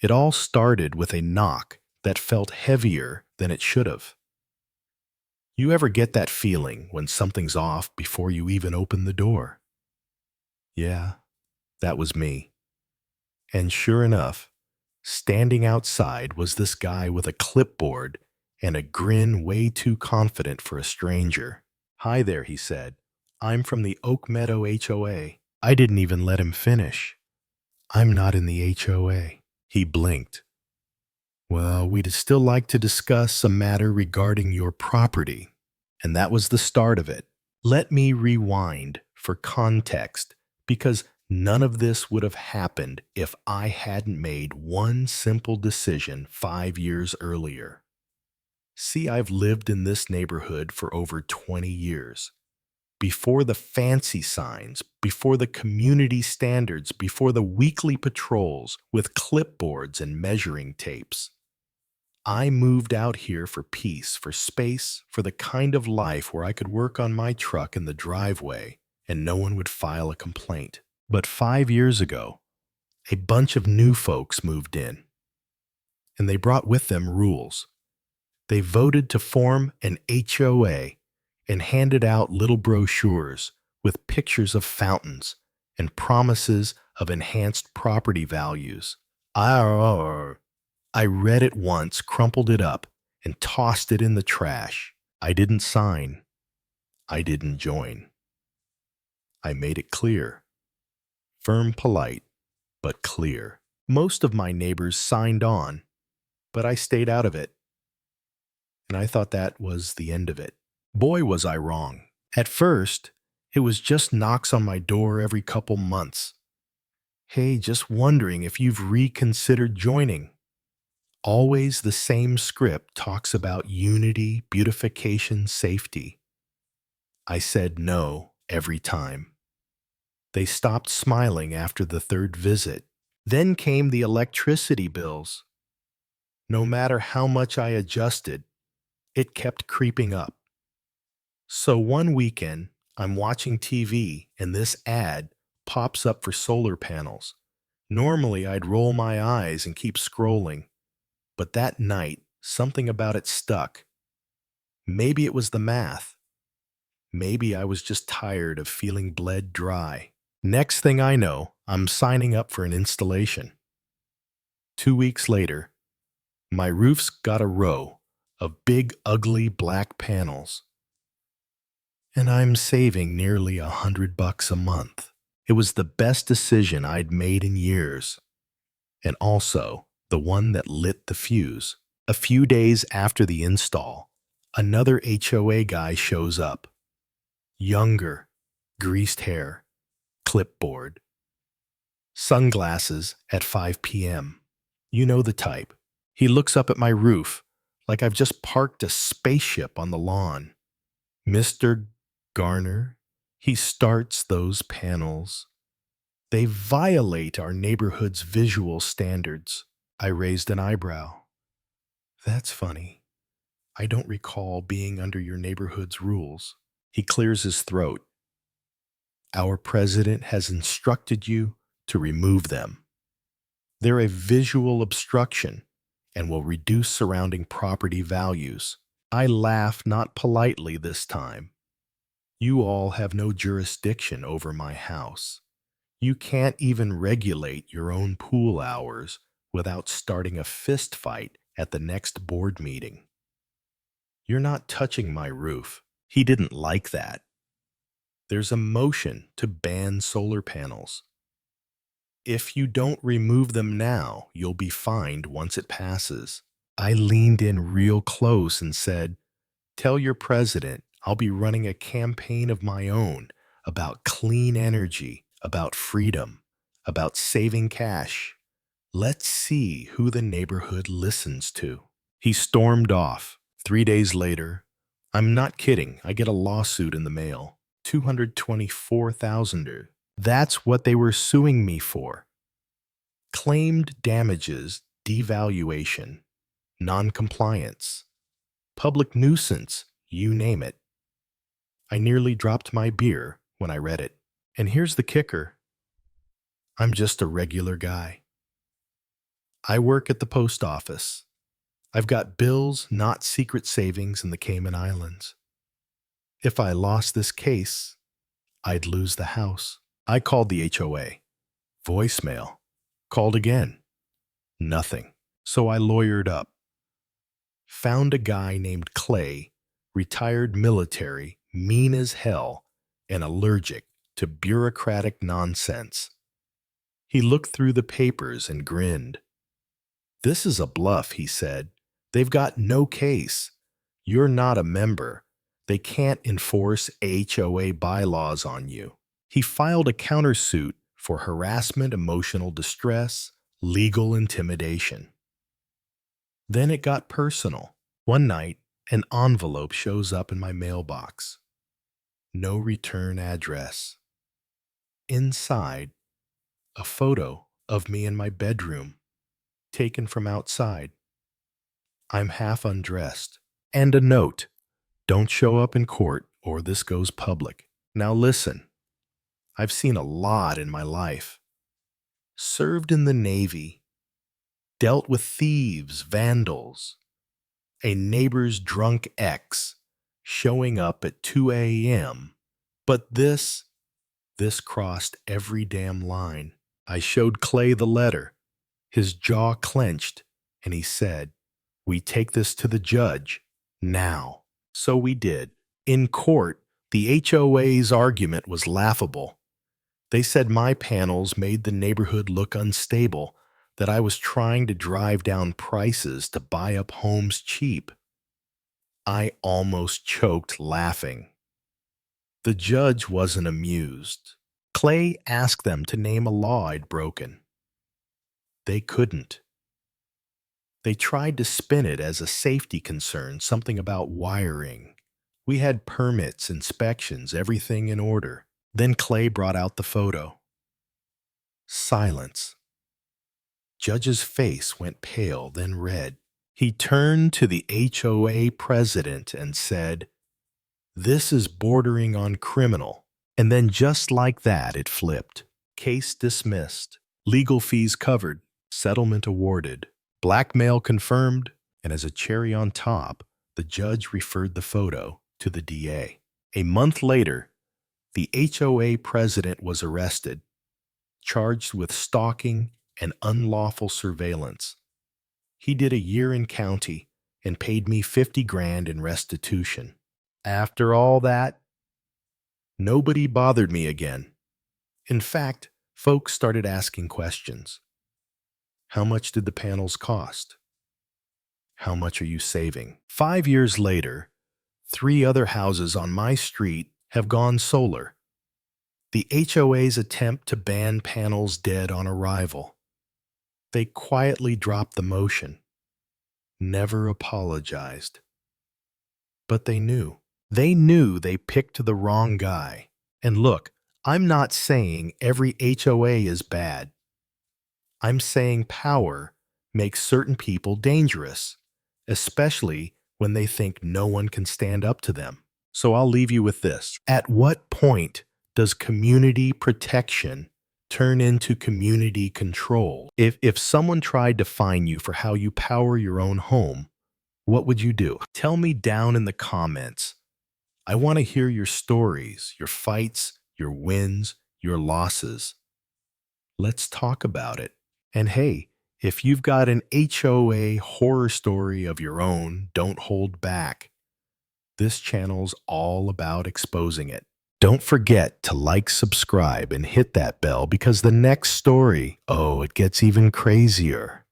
It all started with a knock that felt heavier than it should have. You ever get that feeling when something's off before you even open the door? Yeah, that was me. And sure enough, standing outside was this guy with a clipboard and a grin way too confident for a stranger. "Hi there," he said. "I'm from the Oak Meadow HOA. I didn't even let him finish. "I'm not in the HOA. He blinked. "Well, we'd still like to discuss a matter regarding your property." And that was the start of it. Let me rewind for context, because none of this would have happened if I hadn't made one simple decision 5 years earlier. See, I've lived in this neighborhood for over 20 years. Before the fancy signs, before the community standards, before the weekly patrols with clipboards and measuring tapes. I moved out here for peace, for space, for the kind of life where I could work on my truck in the driveway and no one would file a complaint. But 5 years ago, a bunch of new folks moved in, and they brought with them rules. They voted to form an HOA and handed out little brochures with pictures of fountains and promises of enhanced property values. I read it once, crumpled it up, and tossed it in the trash. I didn't sign. I didn't join. I made it clear. Firm, polite, but clear. Most of my neighbors signed on, but I stayed out of it. And I thought that was the end of it. Boy, was I wrong. At first, it was just knocks on my door every couple months. "Hey, just wondering if you've reconsidered joining." Always the same script talks about unity, beautification, safety. I said no every time. They stopped smiling after the third visit. Then came the electricity bills. No matter how much I adjusted, it kept creeping up. So one weekend, I'm watching TV and this ad pops up for solar panels. Normally, I'd roll my eyes and keep scrolling, but that night, something about it stuck. Maybe it was the math. Maybe I was just tired of feeling bled dry. Next thing I know, I'm signing up for an installation. 2 weeks later, my roof's got a row of big, ugly black panels. And I'm saving nearly $100 a month. It was the best decision I'd made in years. And also the one that lit the fuse. A few days after the install, another HOA guy shows up. Younger, greased hair, clipboard, sunglasses at 5 p.m. You know the type. He looks up at my roof like I've just parked a spaceship on the lawn. "Mr. Garner," he starts, "those panels, they violate our neighborhood's visual standards." I raised an eyebrow. "That's funny. I don't recall being under your neighborhood's rules." He clears his throat. "Our president has instructed you to remove them. They're a visual obstruction and will reduce surrounding property values." I laugh, not politely this time. "You all have no jurisdiction over my house. You can't even regulate your own pool hours without starting a fist fight at the next board meeting. You're not touching my roof." He didn't like that. "There's a motion to ban solar panels. If you don't remove them now, you'll be fined once it passes." I leaned in real close and said, "Tell your president I'll be running a campaign of my own about clean energy, about freedom, about saving cash. Let's see who the neighborhood listens to." He stormed off. 3 days later, I'm not kidding, I get a lawsuit in the mail. $224,000. That's what they were suing me for. Claimed damages, devaluation, non-compliance, public nuisance, you name it. I nearly dropped my beer when I read it. And here's the kicker. I'm just a regular guy. I work at the post office. I've got bills, not secret savings in the Cayman Islands. If I lost this case, I'd lose the house. I called the HOA. Voicemail. Called again. Nothing. So I lawyered up. Found a guy named Clay, retired military, mean as hell, and allergic to bureaucratic nonsense. He looked through the papers and grinned. "This is a bluff," he said. "They've got no case. You're not a member. They can't enforce HOA bylaws on you." He filed a countersuit for harassment, emotional distress, legal intimidation. Then it got personal. One night, an envelope shows up in my mailbox. No return address. Inside, a photo of me in my bedroom, taken from outside. I'm half undressed. And a note: "Don't show up in court or this goes public." Now listen, I've seen a lot in my life. Served in the Navy, dealt with thieves, vandals, a neighbor's drunk ex showing up at 2 a.m. But this crossed every damn line. I showed Clay the letter. His jaw clenched, and he said, "We take this to the judge now." So we did. In court, the HOA's argument was laughable. They said my panels made the neighborhood look unstable, that I was trying to drive down prices to buy up homes cheap. I almost choked laughing. The judge wasn't amused. Clay asked them to name a law I'd broken. They couldn't. They tried to spin it as a safety concern, something about wiring. We had permits, inspections, everything in order. Then Clay brought out the photo. Silence. Judge's face went pale, then red. He turned to the HOA president and said, "This is bordering on criminal." And then just like that, it flipped. Case dismissed. Legal fees covered. Settlement awarded. Blackmail confirmed. And as a cherry on top, the judge referred the photo to the DA. A month later, the HOA president was arrested, charged with stalking and unlawful surveillance. He did a year in county and paid me 50 grand in restitution. After all that, nobody bothered me again. In fact, folks started asking questions. How much did the panels cost? How much are you saving? 5 years later, 3 other houses on my street have gone solar. The HOA's attempt to ban panels dead on arrival. They quietly dropped the motion, never apologized. But they knew. They knew they picked the wrong guy. And look, I'm not saying every HOA is bad. I'm saying power makes certain people dangerous, especially when they think no one can stand up to them. So I'll leave you with this. At what point does community protection turn into community control? If someone tried to fine you for how you power your own home, what would you do? Tell me down in the comments. I want to hear your stories, your fights, your wins, your losses. Let's talk about it. And hey, if you've got an HOA horror story of your own, don't hold back. This channel's all about exposing it. Don't forget to like, subscribe, and hit that bell because the next story, it gets even crazier.